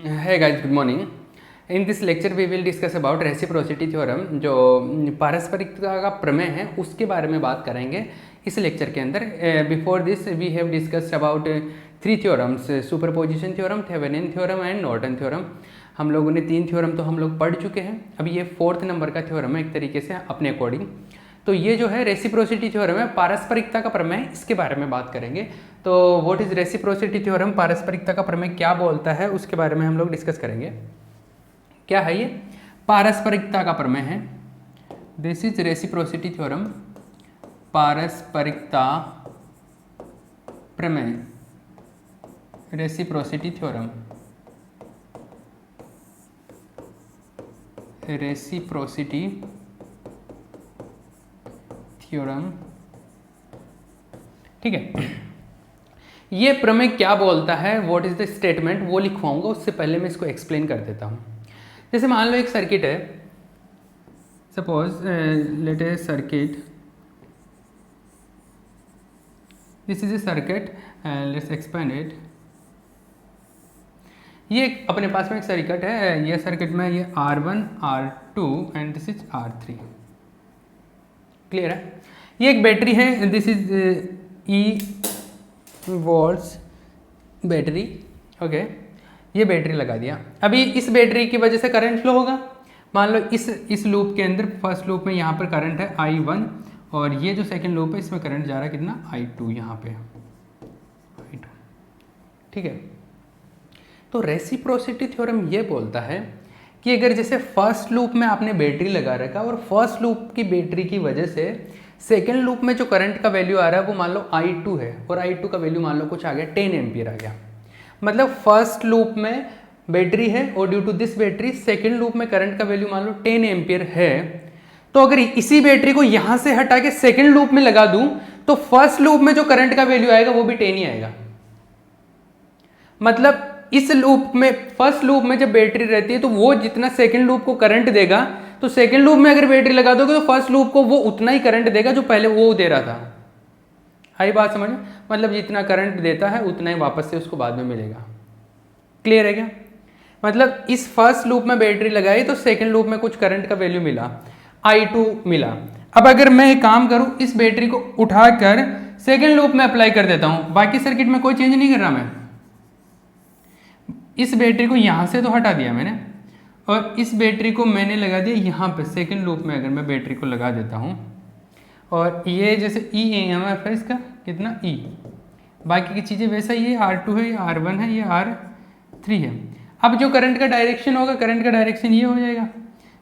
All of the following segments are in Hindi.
Hey guys, good morning. In this lecture we will discuss about reciprocity theorem, जो पारस्परिकता का प्रमेय है उसके बारे में बात करेंगे इस लेक्चर के अंदर. Before this we have discussed about 3 theorems, superposition theorem, Thevenin theorem and Norton theorem. हम लोगों ने 3 थ्योरम तो हम लोग पढ़ चुके हैं. अभी ये 4th नंबर का थ्योरम है एक तरीके से अपने अकॉर्डिंग. तो ये जो है रेसिप्रोसिटी थ्योरम है, पारस्परिकता का प्रमेय, इसके बारे में बात करेंगे. तो व्हाट इज रेसिप्रोसिटी थ्योरम, पारस्परिकता का प्रमेय क्या बोलता है उसके बारे में हम लोग डिस्कस करेंगे. क्या है ये? पारस्परिकता का प्रमेय है. दिस इज रेसिप्रोसिटी थ्योरम, पारस्परिकता प्रमेय, रेसिप्रोसिटी थ्योरम, रेसिप्रोसिटी थ्योरम. ठीक है, ये प्रमेय क्या बोलता है, व्हाट इज द स्टेटमेंट, वो लिखवाऊंगा. उससे पहले मैं इसको एक्सप्लेन कर देता हूं. जैसे मान लो एक सर्किट है, suppose let A circuit, this is a circuit, let's expand it. ये अपने पास में एक सर्किट है, ये सर्किट में ये R1, R2 and this is R3. Clear है? ये एक बैटरी है, this is E volts battery. Okay, ये बैटरी लगा दिया. अभी इस बैटरी की वजह से करंट फ्लो होगा. मान लो इस लूप के अंदर, फर्स्ट लूप में यहाँ पर करंट है I1, और ये जो सेकंड लूप है इसमें करंट जा रहा है कितना, I2. यहाँ पे I2. ठीक है. तो रेसिप्रोसिटी थ्योरम ये बोलता है कि अगर जैसे फर्स्ट लूप में आपने बैटरी लगा रखा और फर्स्ट लूप की बैटरी की वजह से सेकेंड लूप में जो करंट का वैल्यू आ रहा है वो मान लो I2 है, और I2 का वैल्यू मान लो कुछ आ गया 10 एम्पियर आ गया. मतलब फर्स्ट लूप में बैटरी है और due to this battery second loop में करंट का वैल्यू मान लो 10 एम्पियर है. तो अगर इसी बैटरी को यहां से हटा के सेकेंड लूप में लगा दूं तो फर्स्ट लूप में जो करंट का वैल्यू आएगा वो भी 10 ही आएगा. मतलब इस लूप में, फर्स्ट लूप में जब बैटरी रहती है तो वो जितना सेकेंड लूप को करंट देगा, तो सेकेंड लूप में अगर बैटरी लगा दोगे तो फर्स्ट लूप को वो उतना ही करंट देगा जो पहले वो दे रहा था. आई बात समझ में? मतलब जितना करंट देता है उतना ही वापस से उसको बाद में मिलेगा. क्लियर है क्या? मतलब इस फर्स्ट लूप में बैटरी लगाई तो सेकेंड लूप में कुछ करंट का वैल्यू मिला, I2 मिला. अब अगर मैं एक काम करूं, इस बैटरी को उठाकर सेकेंड लूप में अप्लाई कर देता हूं, बाकी सर्किट में कोई चेंज नहीं कर रहा मैं. इस बैटरी को यहाँ से तो हटा दिया मैंने, और इस बैटरी को मैंने लगा दिया यहाँ पे सेकेंड लूप में. अगर मैं बैटरी को लगा देता हूँ, और ये जैसे EMF है इसका कितना E, बाकी की चीज़ें वैसा ही है, R2 है, ये R1 है, ये R3 है. अब जो करंट का डायरेक्शन होगा, करंट का डायरेक्शन ये हो जाएगा.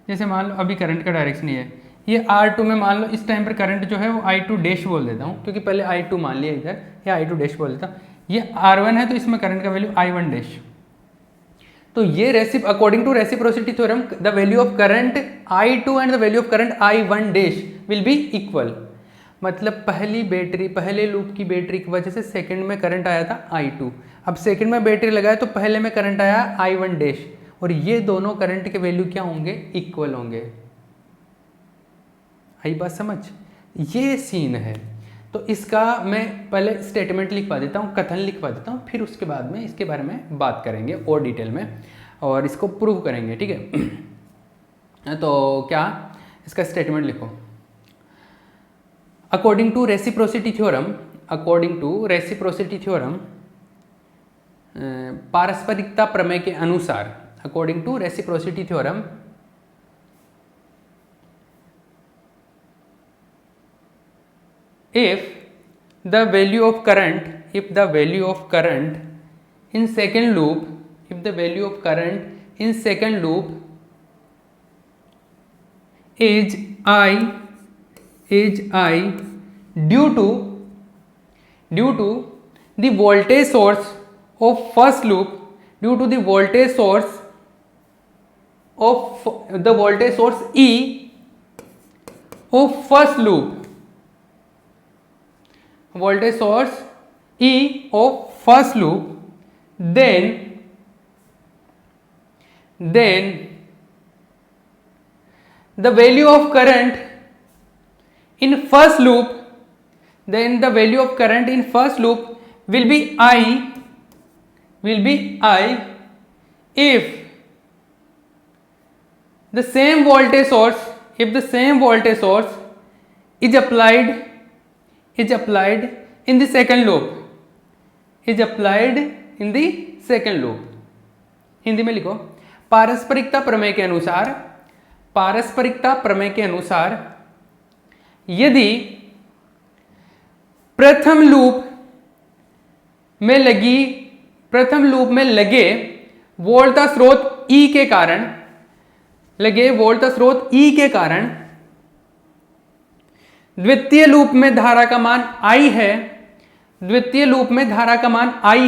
जैसे मान लो अभी करंट का डायरेक्शन ये है, ये R2 में मान लो इस टाइम पर करंट जो है वो I2 डैश बोल देता हूँ, क्योंकि पहले I2 मान लिया इधर, ये I2 डैश बोल देता. ये R1 है तो इसमें करंट का वैल्यू I1 डैश. तो ये according to reciprocity theorem the value of current I2 and the value of current I1 dash will be equal. मतलब पहली बैटरी, पहले लूप की बैटरी की वजह से सेकंड में करंट आया था I2, अब सेकंड में बैटरी लगाया तो पहले में करंट आया I1 डैश, और ये दोनों करंट के वैल्यू क्या होंगे, इक्वल होंगे. आई बात समझ? ये सीन है. तो इसका मैं पहले स्टेटमेंट लिखवा देता हूँ, कथन लिखवा देता हूँ, फिर उसके बाद में इसके बारे में बात करेंगे और डिटेल में, और इसको प्रूव करेंगे. ठीक है. तो क्या इसका स्टेटमेंट लिखो. According to reciprocity theorem, according to reciprocity theorem, पारस्परिकता प्रमेय के अनुसार, according to reciprocity theorem, if the value of current in second loop, if the value of current in second loop is I due to the voltage source of first loop, due to the voltage source of the voltage source E of first loop, voltage source E of first loop, then the value of current in first loop, then the value of current in first loop will be I if the same voltage source is applied in the second loop, Hindi में लिखो, पारस्परिकता प्रमेय के अनुसार यदि प्रथम लूप में लगे वोल्टा स्रोत E के कारण द्वितीय लूप में धारा का मान I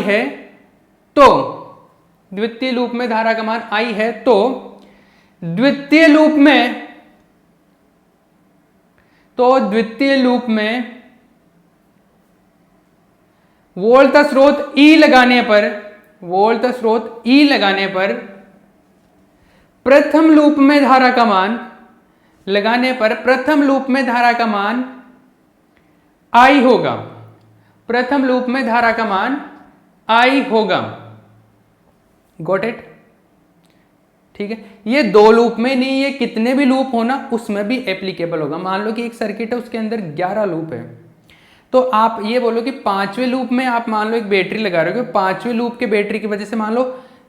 है, तो द्वितीय लूप में वोल्टा स्रोत E लगाने पर प्रथम लूप में धारा का मान I होगा। Got it? ठीक है, ये दो लूप में नहीं, ये कितने भी लूप हो ना उसमें भी एप्लीकेबल होगा। मान लो कि एक सर्किट है, उसके अंदर 11 लूप है, तो आप ये बोलो कि 5वें लूप में आप मान लो एक बैटरी लगा रहे हो, 5वें लूप के बैटरी की वजह से मान लो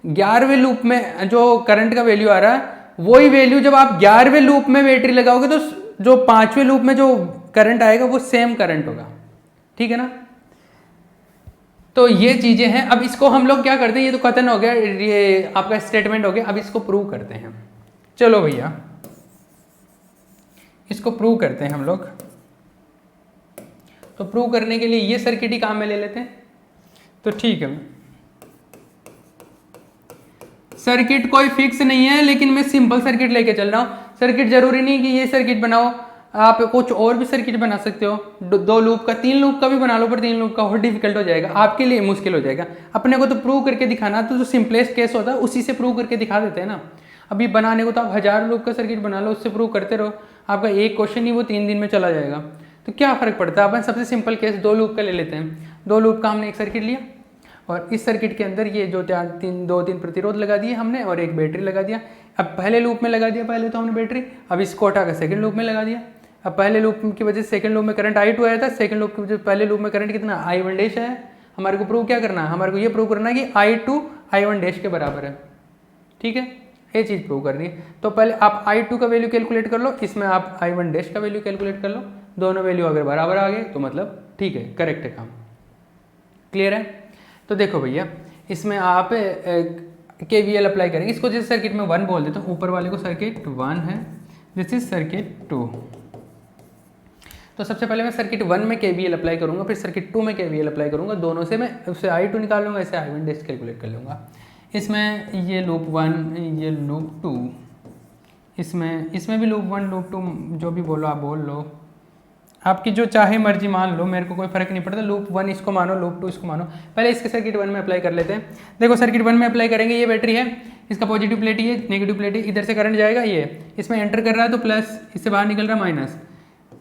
11वें लूप में जो करंट का वैल्यू आ रहा है, वही वैल्यू जब आप 11वें लूप में बैटरी लगाओगे तो जो 5वें लूप में जो करंट आएगा वो सेम करंट होगा। ठीक है ना? तो ये चीजें हैं। अब इसको हम लोग क्या करते हैं, ये तो कथन हो गया, ये आपका स्टेटमेंट हो गया, अब इसको प्रूव करते हैं। चलो भैया इसको प्रूव करते हैं हम लोग। तो प्रूव करने के लिए ये सर्किट ही काम में ले लेते हैं। तो ठीक है, सर्किट कोई फिक्स नहीं है, लेकिन मैं सिंपल सर्किट लेके चल रहा हूँ। सर्किट जरूरी नहीं कि ये सर्किट बनाओ, आप कुछ और भी सर्किट बना सकते हो। 2 लूप का, 3 लूप का भी बना लो, पर 3 लूप का और डिफिकल्ट हो जाएगा, आपके लिए मुश्किल हो जाएगा। अपने को तो प्रूव करके दिखाना, तो जो सिंपलेस्ट केस होता है उसी से प्रूव करके दिखा देते हैं ना। अभी बनाने को तो आप 1000 लूप का सर्किट बना लो, उससे प्रूव करते रहो, आपका एक क्वेश्चन ही वो 3 दिन में चला जाएगा। तो क्या फ़र्क पड़ता है? अपन सबसे सिंपल केस 2 लूप का ले लेते हैं। 2 लूप का हमने एक सर्किट लिया, और इस सर्किट के अंदर ये जो 2-3 प्रतिरोध लगा दिए हमने, और एक बैटरी लगा दिया। अब पहले लूप में लगा दिया पहले तो हमने बैटरी, अब इसको हटा कर सेकंड लूप में लगा दिया। अब पहले लूप की वजह से सेकंड लूप में करंट I2 आया था, सेकंड लूप की वजह से पहले लूप में करंट कितना I1 डैश है। हमारे को प्रूव क्या करना है? हमारे को ये प्रूव करना है कि I2 I1 डैश के बराबर है। ठीक है, ये चीज़ प्रूव करनी है। तो पहले आप I2 का वैल्यू कैलकुलेट कर लो, इसमें आप I1 डैश का वैल्यू कैलकुलेट कर लो। दोनों वैल्यू अगर बराबर आ गए तो मतलब ठीक है, करेक्ट है काम। क्लियर है? तो देखो भैया, इसमें आप KVL अप्लाई करेंगे। इसको जिस सर्किट में 1 बोल देते हैं, ऊपर वाले को सर्किट 1 है, दिस इज सर्किट 2। तो सबसे पहले मैं सर्किट 1 में KVL अप्लाई करूंगा, फिर सर्किट 2 में KVL अप्लाई करूंगा। दोनों से मैं उससे I2 निकालूंगा, ऐसे I1 डैश कैलकुलेट कर लूँगा। इसमें ये लूप 1, ये लूप 2, इसमें भी लूप 1 लूप 2 जो भी बोलो आप बोल लो, आपकी जो चाहे मर्जी मान लो, मेरे को कोई फर्क नहीं पड़ता। लूप 1 इसको मानो, लूप 2 इसको मानो। पहले इसके सर्किट 1 में अप्लाई कर लेते हैं। देखो सर्किट 1 में अप्लाई करेंगे, ये बैटरी है, इसका पॉजिटिव प्लेट ये, नेगेटिव प्लेट है, इधर से करंट जाएगा, ये इसमें एंटर कर रहा है तो प्लस, इससे बाहर निकल रहा है माइनस,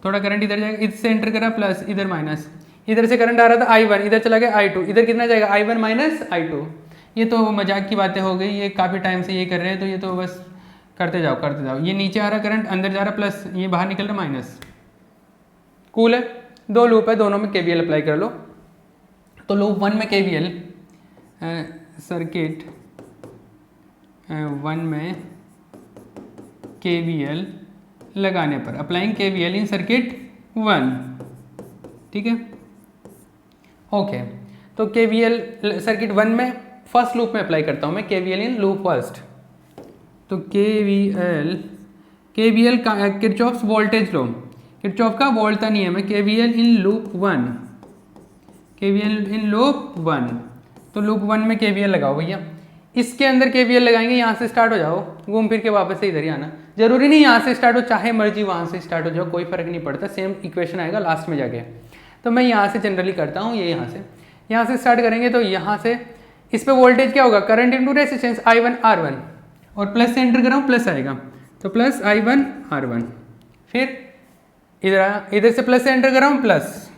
थोड़ा करंट इधर जाएगा, इससे एंटर कर रहा है प्लस, इधर माइनस, इधर से करंट आ रहा था I1, इधर चला गया I2, इधर कितना जाएगा I1 माइनस I2। ये तो मजाक की बातें हो गई, ये काफ़ी टाइम से ये कर रहे हैं, तो ये तो बस करते जाओ। ये नीचे आ रहा करंट, अंदर जा रहा प्लस, ये बाहर निकल रहा माइनस। कूल है? 2 लूप है, दोनों में KVL अप्लाई कर लो। तो लूप 1 में KVL, सर्किट 1 में KVL लगाने पर, अप्लाइंग KVL इन सर्किट 1। ठीक है, ओके। तो KVL सर्किट 1 में फर्स्ट लूप में अप्लाई करता हूँ मैं, KVL इन लूप फर्स्ट। तो KVL का किरचॉफ्स वोल्टेज लो, किरचॉफ का वोल्टा नियम है, KVL in loop 1, KVL in loop 1। तो लूप 1 में KVL लगाओ भैया। इसके अंदर KVL लगाएंगे, यहाँ से स्टार्ट हो जाओ, घूम फिर के वापस से इधर ही आना। जरूरी नहीं यहाँ से स्टार्ट हो, चाहे मर्जी वहाँ से स्टार्ट हो जाओ, कोई फर्क नहीं पड़ता, सेम इक्वेशन आएगा लास्ट में जाके। तो मैं यहाँ से जनरली करता हूँ, ये यहाँ से स्टार्ट करेंगे। तो यहाँ से इस पर वोल्टेज क्या होगा? Current into resistance I1 R1, और प्लस से एंटर कराऊँ प्लस आएगा, तो प्लस I1 R1। फिर इधर से प्लस से एंटर कर रहा हूँ, प्लस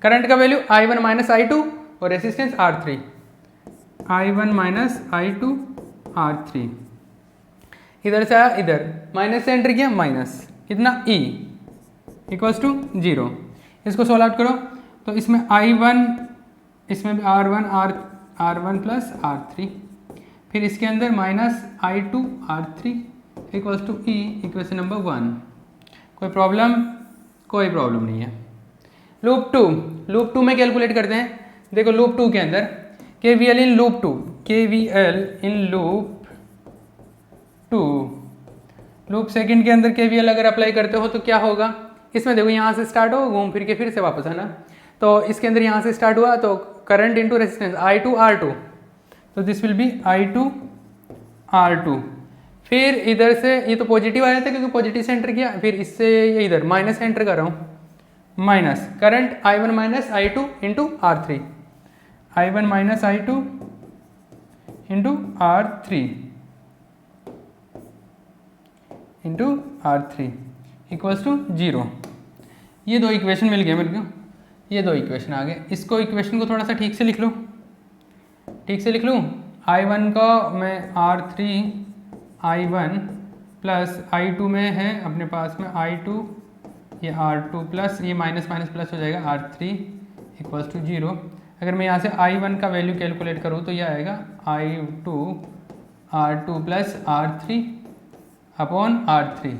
करंट का वैल्यू I1 माइनस I2 और resistance R3, I1 minus I2 R3, इधर से आया इधर, माइनस से एंटर किया माइनस, कितना E इक्वल्स टू 0। इसको सॉल्व आउट करो तो इसमें I1, इसमें भी R1 प्लस R3, फिर इसके अंदर minus I2 R3 equals to E, equation number 1। कोई प्रॉब्लम? कोई प्रॉब्लम नहीं है। लूप 2 में कैलकुलेट करते हैं। देखो लूप 2 के अंदर KVL इन लूप 2, KVL इन लूप 2, लूप सेकंड के अंदर KVL अगर अप्लाई करते हो तो क्या होगा, इसमें देखो यहाँ से स्टार्ट हो, घूम फिर के फिर से वापस है ना, तो इसके अंदर यहाँ से स्टार्ट हुआ तो current into resistance I2 R2, तो this will be I2 R2। फिर इधर से ये तो पॉजिटिव आया था क्योंकि पॉजिटिव से एंटर किया, फिर इससे ये इधर माइनस से एंटर कर रहा हूँ, minus current I1 minus I2 into R3, I1 minus I2 into R3 equals to 0। ये दो इक्वेशन मिल गए मेरे को, ये दो इक्वेशन आ गए। इसको इक्वेशन को थोड़ा सा ठीक से लिख लो, ठीक से लिख लूँ। I1 का मैं R3 I1 प्लस I2 में है अपने पास में I2, ये R2 प्लस ये माइनस माइनस प्लस हो जाएगा R3 इक्वल्स टू 0। अगर मैं यहाँ से I1 का वैल्यू कैलकुलेट करूँ तो ये आएगा I2 R2 plus R3 upon R3,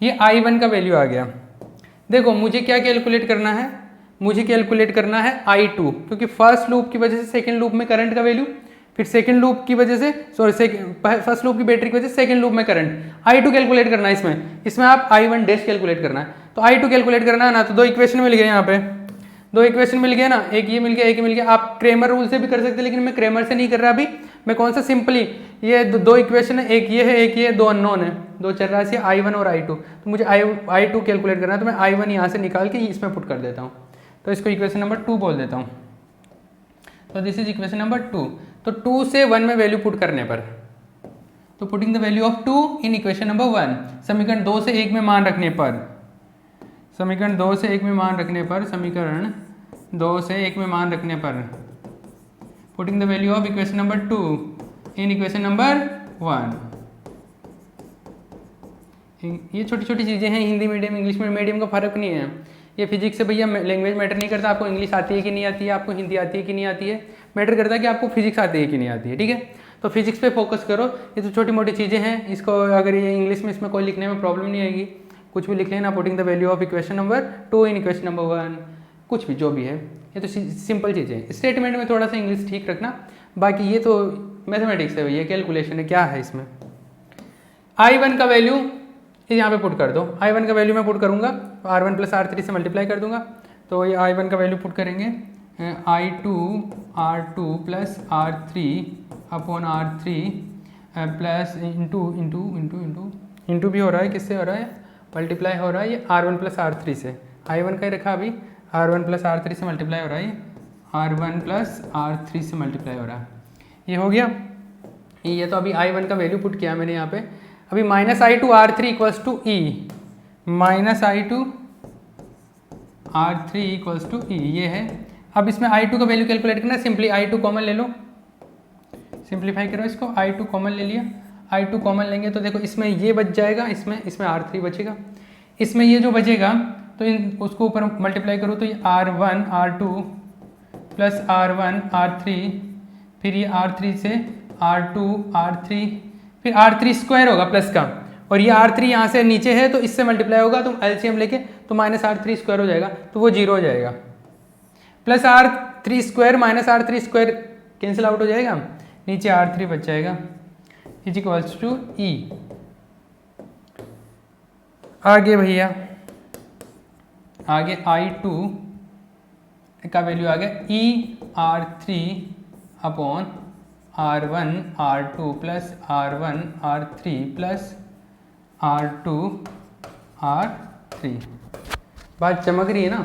ये I1 का वैल्यू आ गया। देखो मुझे क्या कैलकुलेट करना है, मुझे कैलकुलेट करना है I2, क्योंकि फर्स्ट लूप की वजह से सेकंड लूप में करंट का वैल्यू, फिर सेकंड लूप की वजह से फर्स्ट लूप की बैटरी की वजह से सेकंड लूप में करंट, I2 कैलकुलेट करना है। इसमें आप I1 डैश कैलकुलेट करना है, तो I2 कैलकुलेट करना है ना, तो दो इक्वेशन मिल गए यहाँ पे, दो इक्वेशन मिल गए ना, एक ये मिल गया एक ये मिल गया। आप क्रेमर रूल से भी कर सकते हैं, लेकिन मैं क्रेमर से नहीं कर रहा अभी, मैं कौन सा सिंपली ये दो इक्वेशन है, एक ये है एक ये, दो अननोन है, दो चल रहा है I1 और I2, तो मुझे I2 कैलकुलेट करना है, तो मैं I1 यहाँ से निकाल के इसमें पुट कर देता हूँ, तो इसको इक्वेशन नंबर 2 बोल देता हूँ। तो दिस इज इक्वेशन नंबर 2। तो 2 से 1 में वैल्यू पुट करने पर, तो putting the value of 2 in equation number 1, समीकरण 2 से 1 में मान रखने पर, समीकरण 2 से 1 में मान रखने पर, समीकरण 2 से 1 में मान रखने पर, putting the value of equation number 2 in equation number 1। ये छोटी छोटी चीज़ें हैं, हिंदी मीडियम इंग्लिश मीडियम का फर्क नहीं है। ये फिजिक्स से भैया लैंग्वेज मैटर नहीं करता, आपको इंग्लिश आती है कि नहीं आती है, आपको हिंदी आती है कि नहीं आती है, मैटर करता है कि आपको फिजिक्स आती है कि नहीं आती है। ठीक है, तो फिजिक्स पे फोकस करो, ये तो छोटी मोटी चीज़ें हैं, इसको अगर ये इंग्लिश में इसमें कोई लिखने में प्रॉब्लम नहीं आएगी, कुछ भी लिख लेना, putting the value of equation number 2 in equation number 1, कुछ भी जो भी है, ये तो सिंपल चीज़ें। स्टेटमेंट में थोड़ा सा इंग्लिश ठीक रखना, बाकी ये तो मैथमेटिक्स है भैया, कैलकुलेशन है, क्या है इसमें। I1 का वैल्यू यहाँ पे पुट कर दो, I1 का वैल्यू मैं पुट करूँगा तो R1 प्लस R3 से मल्टीप्लाई कर दूंगा, तो ये I1 का वैल्यू पुट करेंगे I2 R2 plus R3 upon R3 plus into भी हो रहा है, किससे हो रहा है, मल्टीप्लाई हो रहा है, ये R1 प्लस R3 से, I1 का ही रखा अभी, R1 प्लस R3 से मल्टीप्लाई हो रहा है, R1 प्लस R3 से मल्टीप्लाई हो रहा है, ये हो गया। ये तो अभी I1 का वैल्यू पुट किया मैंने यहाँ पे। अभी minus I2 R3 equals to E, minus I2 R3 equals to E, ये है। अब इसमें I2 का वैल्यू कैलकुलेट करना है, सिंपली I2 कॉमन ले लो, सिंप्लीफाई करो इसको, I2 कॉमन ले लिया, I2 कॉमन लेंगे तो देखो इसमें ये बच जाएगा, इसमें R3 बचेगा, इसमें ये जो बचेगा तो उसको ऊपर मल्टीप्लाई करो तो ये R1 R2 plus R1 R3, फिर ये R3 से R2 R3, फिर R3 स्क्वायर होगा प्लस का, और ये R3 यहाँ से नीचे है तो इससे मल्टीप्लाई होगा, तो एलसीएम लेके तो माइनस R3 स्क्वायर हो जाएगा, तो वो 0 हो जाएगा, plus R3 square minus R3 square cancel out हो जाएगा, नीचे R3 बच जाएगा, इज इक्वल्स टू E। आगे भैया आगे I2 का वैल्यू आ गया E R3 upon R1 R2 plus R1 R3 plus R2 R3। बात चमक रही है ना,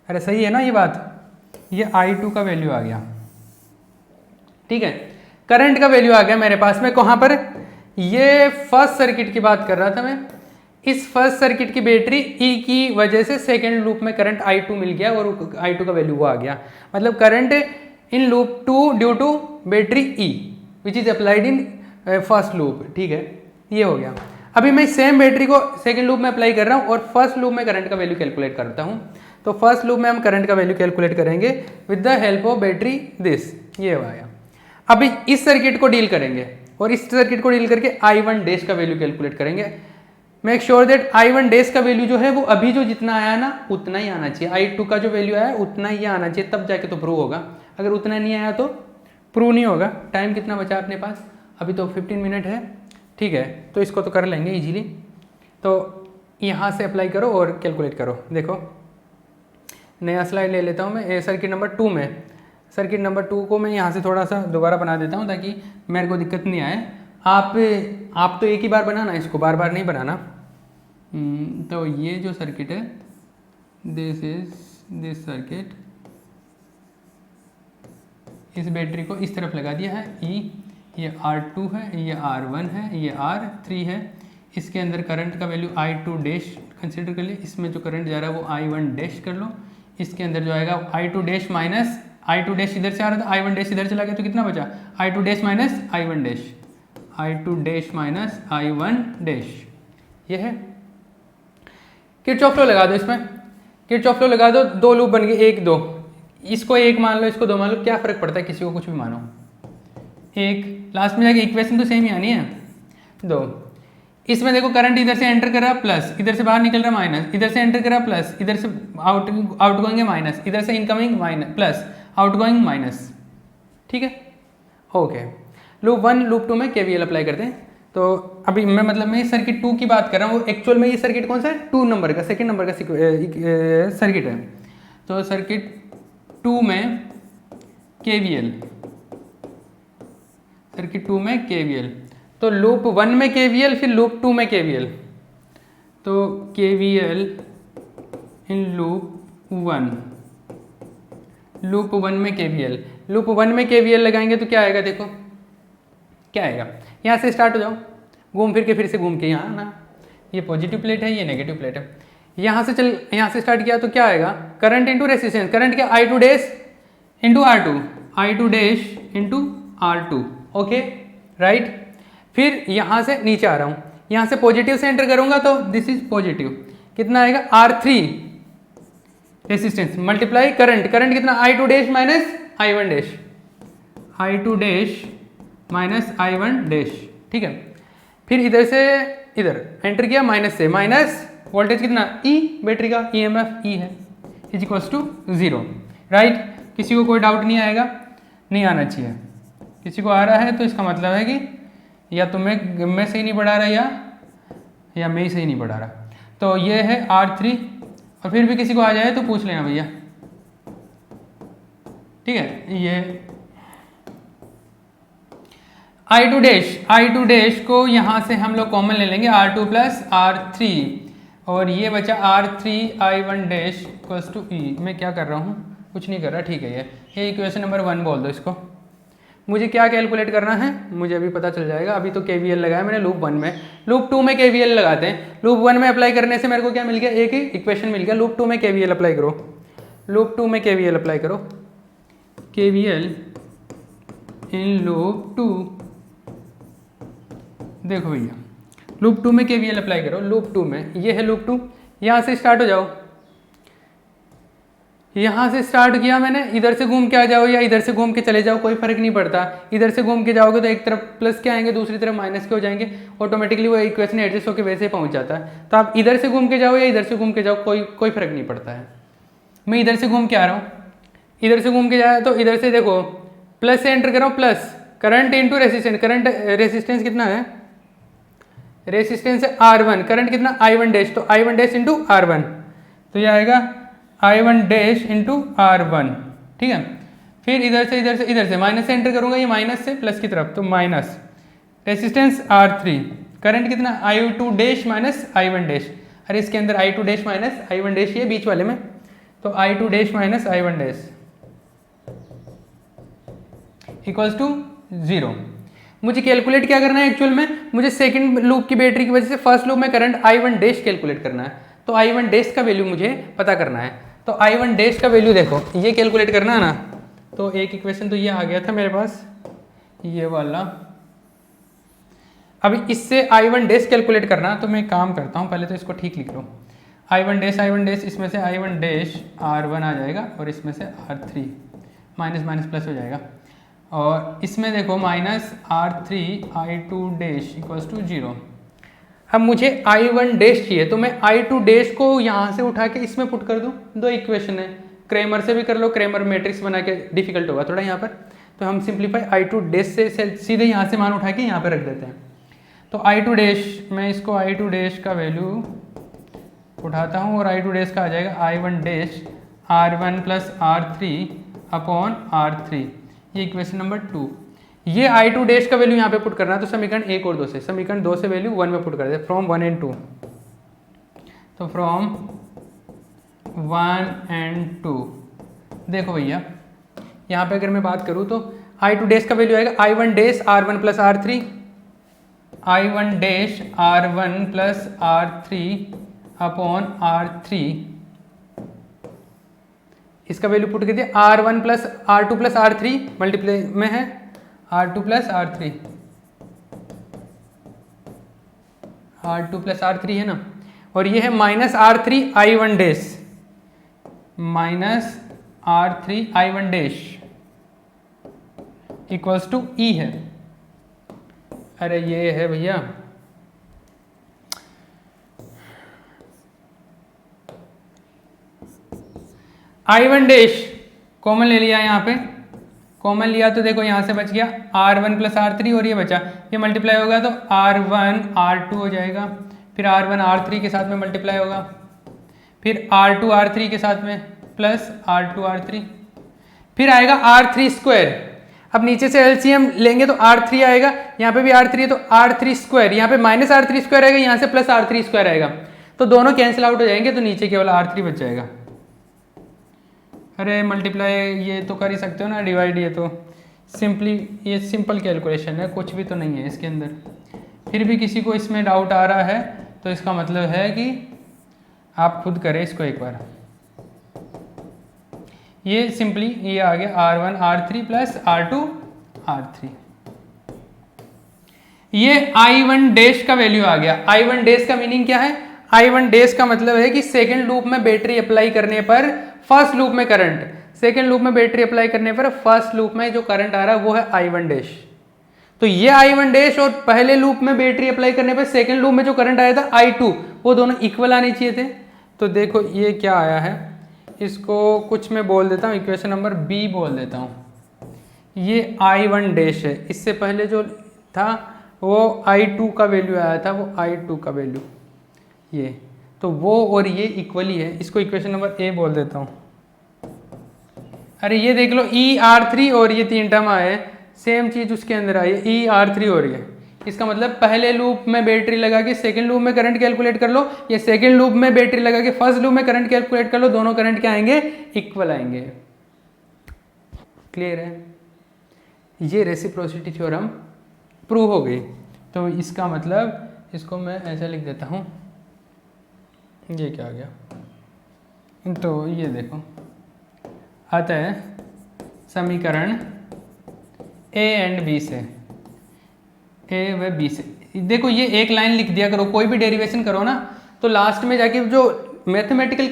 अरे सही है ना ये बात, ये I2 का वैल्यू आ गया, ठीक है। करंट का वैल्यू आ गया मेरे पास में, कहाँ पर, ये फर्स्ट सर्किट की बात कर रहा था मैं, इस फर्स्ट सर्किट की बैटरी E की वजह से सेकेंड लूप में करंट I2 मिल गया और I2 का वैल्यू वो आ गया, मतलब current in loop 2 due to battery E which is applied in first loop. ठीक है, ये हो गया। अभी मैं सेम बैटरी को सेकेंड लूप में अप्लाई कर रहा हूँ और फर्स्ट लूप में करंट का वैल्यू कैलकुलेट करता हूँ। तो फर्स्ट लूप में हम करंट का वैल्यू कैलकुलेट करेंगे with the help of battery this, ये हो गया। अभी इस सर्किट को डील करेंगे और इस सर्किट को डील करके I1 डैश का वैल्यू कैलकुलेट करेंगे। Make sure that I1 dash का वैल्यू जो है वो अभी जो जितना आया ना उतना ही आना चाहिए, I2 का जो वैल्यू आया उतना ही आना चाहिए, तब जाके तो प्रूव होगा। अगर उतना नहीं आया तो प्रूव नहीं होगा। टाइम कितना बचा अपने पास? अभी तो 15 मिनट है। ठीक है, तो इसको तो कर लेंगे इजीली। तो यहाँ से अप्लाई करो और कैलकुलेट करो। देखो नया स्लाइड ले लेता हूँ मैं सर्किट नंबर 2 में। सर्किट नंबर 2 को मैं यहाँ से थोड़ा सा दोबारा बना देता हूँ ताकि मेरे को दिक्कत नहीं आए। आप तो एक ही बार बनाना, इसको बार बार नहीं बनाना। तो ये जो सर्किट है, दिस इज दिस सर्किट, इस बैटरी को इस तरफ लगा दिया है E, ये R2 है, ये R1 है, ये R3 है। इसके अंदर करंट का वैल्यू I2 डैश कंसिडर कर लिए, इसमें जो करंट जा रहा है वो I1 डैश कर लो। इसके अंदर जो आएगा I2 dash minus I2 dash इधर से आ रहा था, I1 डैश इधर चला गया तो कितना बचा? I2 dash minus I1 dash, I2 dash minus I1 dash, ये है। किरचॉफ लॉ लगा दो, इसमें किरचॉफ लॉ लगा दो। 2 लूप बन गए, 1 2, इसको 1 मान लो, इसको 2 मान लो, क्या फ़र्क पड़ता है, किसी को कुछ भी मानो। 1 लास्ट में जाके इक्वेशन तो सेम ही आनी है। 2 इसमें देखो करंट इधर से एंटर कर रहा प्लस, इधर से बाहर निकल रहा माइनस, इधर से एंटर कर रहा प्लस, इधर से आउटगोइंग है माइनस, इधर से incoming minus plus, outgoing minus. ठीक है, ओके। लूप 1 लूप 2 में KVL अप्लाई करते हैं। तो अभी मैं सर्किट 2 की बात कर रहा हूँ। एक्चुअल में ये सर्किट कौन सा है? 2 नंबर का, सेकंड नंबर का सर्किट है। तो सर्किट 2 में KVL, सर्किट 2 में KVL, तो लूप 1 में KVL, फिर लूप 2 में KVL। तो KVL इन लूप 1, लूप 1 में KVL, लूप 1 में KVL लगाएंगे तो क्या आएगा? देखो क्या आएगा, यहाँ से स्टार्ट हो जाओ, घूम फिर के फिर से घूम के यहाँ ना, ये पॉजिटिव प्लेट है, ये नेगेटिव प्लेट है। यहाँ से स्टार्ट किया तो क्या आएगा? करंट इंटू रेसिस्टेंस, करंट क्या? I2 dash into R2, I2 dash into R2, okay right. फिर यहाँ से नीचे आ रहा हूँ, यहाँ से पॉजिटिव से एंटर करूँगा तो दिस इज पॉजिटिव, कितना आएगा? R3 resistance multiply current, current कितना? I2 dash minus I1 dash, I2 dash minus I1 dash. ठीक है, फिर इधर से इधर एंटर किया माइनस से, माइनस वोल्टेज कितना? E, बैटरी का EMF E है, इज इक्वल्स टू 0 राइट। किसी को कोई डाउट नहीं आएगा? नहीं आना चाहिए। किसी को आ रहा है तो इसका मतलब है कि या तो मैं सही नहीं पढ़ा रहा या मैं ही सही नहीं पढ़ा रहा। तो ये है R3, और फिर भी किसी को आ जाए तो पूछ लेना भैया। ठीक है, ये I2 डैश को यहाँ से हम लोग कॉमन ले लेंगे, R2 प्लस R3, और ये बचा R3 I1 dash equals to E। मैं क्या कर रहा हूँ? कुछ नहीं कर रहा, ठीक है। ये इक्वेशन नंबर 1 बोल दो इसको। मुझे क्या कैलकुलेट करना है मुझे अभी पता चल जाएगा। अभी तो KVL लगाया मैंने लूप 1 में, लूप 2 में KVL लगाते हैं। लूप 1 में अप्लाई करने से मेरे को क्या मिल गया? एक ही इक्वेशन मिल गया। लूप 2 में KVL अप्लाई करो, लूप 2 में KVL अप्लाई करो, KVL इन लूप 2। देखो भैया लूप 2 में KVL अप्लाई करो, लूप 2 में, ये है लूप 2। यहाँ से स्टार्ट हो जाओ, यहाँ से स्टार्ट किया मैंने, इधर से घूम के आ जाओ या इधर से घूम के चले जाओ, कोई फर्क नहीं पड़ता। इधर से घूम के जाओगे तो एक तरफ प्लस के आएंगे, दूसरी तरफ माइनस के हो जाएंगे, ऑटोमेटिकली वो इक्वेशन एडजस्ट होकर वैसे ही पहुँच जाता है। तो आप इधर से घूम के जाओ या इधर से घूम के जाओ, कोई फर्क नहीं पड़ता है। मैं इधर से घूम के आ रहा हूँ, इधर से घूम के जाए तो इधर से देखो प्लस से एंटर करो, plus current into resistance, current resistance कितना है? रेसिस्टेंस है R1, करंट कितना? I1 डैश, तो I1 डैश इंटू R1, तो ये आएगा I1 डैश इंटू R1। ठीक है, फिर इधर से माइनस से एंटर करूंगा, ये माइनस से प्लस की तरफ, तो माइनस रेसिस्टेंस R3, करंट कितना? I2 dash minus I1 dash, अरे इसके अंदर I2 dash minus I1 dash, ये बीच वाले में, तो I2 dash minus I1 dash equals to 0। मुझे कैलकुलेट क्या करना है एक्चुअल में, मुझे सेकंड लूप की बैटरी की वजह से फर्स्ट लूप में करंट I1 डैश कैलकुलेट करना है। तो I1 डैश का वैल्यू मुझे पता करना है। तो I1 डैश का वैल्यू देखो ये कैलकुलेट करना है ना, तो एक इक्वेशन तो ये आ गया था मेरे पास, ये वाला। अब इससे I1 डैश कैलकुलेट करना, तो मैं काम करता हूँ, पहले तो इसको ठीक लिख लो। I1 डैश इसमें से I1 डैश R1 आ जाएगा और इसमें से R3, माइनस माइनस प्लस हो जाएगा। और इसमें देखो minus R3 I2 dash equals to 0। अब मुझे I1 डैश चाहिए, तो मैं I2 डैश को यहाँ से उठा के इसमें पुट कर दूँ। दो इक्वेशन है, क्रेमर से भी कर लो, क्रेमर मैट्रिक्स बना के डिफिकल्ट होगा थोड़ा यहाँ पर, तो हम सिंप्लीफाई I2 डैश से सीधे यहाँ से मान उठा के यहाँ पर रख देते हैं। तो I2 डैश, मैं इसको I2 डैश का वैल्यू उठाता हूँ और I2 डैश का आ जाएगा I1 dash R1 plus R3 upon R3, ये इक्वेशन नंबर 2। ये I2 डैश का वैल्यू यहाँ पे पुट करना है, तो समीकरण 1 और 2 से, समीकरण 2 से वैल्यू 1 में पुट कर दे, फ्रॉम 1 and 2। तो फ्रॉम 1 and 2 देखो भैया, यहाँ पे अगर मैं बात करूँ तो I2 डैश का वैल्यू आएगा I1 dash R1 plus R3, I1 dash R1 plus R3 upon R3, इसका वैल्यू पुट कर दिया। R1 plus R2 plus R3 multiply में है R2 plus R3, R2 plus R3 है ना, और ये है minus R3 I1 dash, minus R3 I1 dash equals to E है। अरे ये है भैया, I1 डैश कॉमन ले लिया, यहाँ पे कॉमन लिया तो देखो यहाँ से बच गया R1 प्लस R3 और ये बचा, ये मल्टीप्लाई होगा तो R1 R2 हो जाएगा, फिर R1 R3 के साथ में मल्टीप्लाई होगा, फिर R2 R3 के साथ में प्लस R2 R3, फिर आएगा R3 स्क्वायर। अब नीचे से LCM लेंगे तो R3 आएगा, यहाँ पे भी R3 है तो R3 स्क्वायर, यहाँ पे माइनस R3 स्क्वायर आएगा, यहाँ से प्लस R3 स्क्वायर आएगा, तो दोनों कैंसिल आउट हो जाएंगे, तो नीचे केवल R3 बच जाएगा। अरे मल्टीप्लाई ये तो कर ही सकते हो ना, डिवाइड ये तो सिंपली, ये सिंपल कैलकुलेशन है, कुछ भी तो नहीं है इसके अंदर। फिर भी किसी को इसमें डाउट आ रहा है तो इसका मतलब है कि आप खुद करें इसको एक बार। ये सिंपली ये आ गया R1 R3 plus R2 R3, ये I1 डैश का वैल्यू आ गया। I1 डैश का मीनिंग क्या है, I1 डैश का मतलब है कि सेकेंड लूप में बैटरी अप्लाई करने पर फर्स्ट लूप में करंट, सेकेंड लूप में बैटरी अप्लाई करने पर फर्स्ट लूप में जो करंट आ रहा है वो है I1 डैश। तो ये I1 डैश और पहले लूप में बैटरी अप्लाई करने पर सेकेंड लूप में जो करंट आया था I2, वो दोनों इक्वल आने चाहिए थे। तो देखो ये क्या आया है, इसको कुछ मैं बोल देता हूँ, इक्वेशन नंबर B बोल देता हूँ। ये I1 डैश है, इससे पहले जो था वो I2 का वैल्यू आया था, वो I2 का वैल्यू ये, तो वो और ये इक्वली है, इसको इक्वेशन नंबर A बोल देता हूँ। अरे ये देख लो ER3 और ये 3 टर्म आए, सेम चीज़ उसके अंदर आई है ER3 और ये, इसका मतलब पहले लूप में बैटरी लगा के सेकेंड लूप में करंट कैलकुलेट कर लो, या सेकेंड लूप में बैटरी लगा के फर्स्ट लूप में करंट कैलकुलेट कर लो, दोनों करंट क्या आएंगे, इक्वल आएंगे। क्लियर है, ये रेसिप्रोसिटी थ्योरम प्रूव हो गई। तो इसका मतलब इसको मैं ऐसा लिख देता हूँ, ये क्या आ गया, तो ये देखो अतः समीकरण A एंड B से, A व B से, देखो ये एक लाइन लिख दिया करो, कोई भी डेरिवेशन करो ना तो लास्ट में जाके जो मैथमेटिकल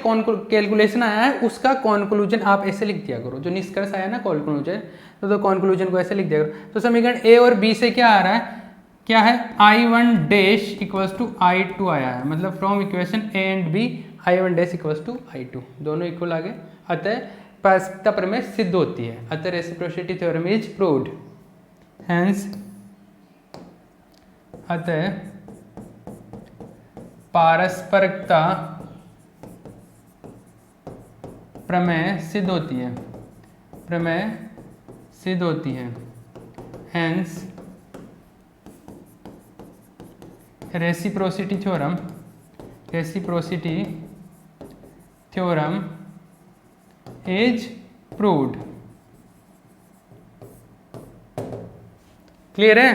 कैलकुलेशन आया है उसका कॉन्क्लूजन आप ऐसे लिख दिया करो, जो निष्कर्ष आया ना कॉन्क्लूजन, तो कॉन्क्लूजन को ऐसे लिख दिया करो। तो समीकरण A और B से क्या आ रहा है, क्या है I1 dash equals to I2 आया है, मतलब from equation A and B I1 dash equals to I2, दोनों इक्वल आ गए, अतः पारस्परिकता प्रमेय सिद्ध होती है, अतः reciprocity theorem is proved, hence अतः पारस्परिकता प्रमेय सिद्ध होती है, प्रमेय सिद्ध होती है, hence reciprocity theorem, reciprocity theorem is proved. Clear है।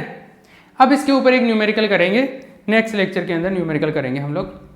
अब इसके ऊपर एक न्यूमेरिकल करेंगे, नेक्स्ट लेक्चर के अंदर न्यूमेरिकल करेंगे हम लोग।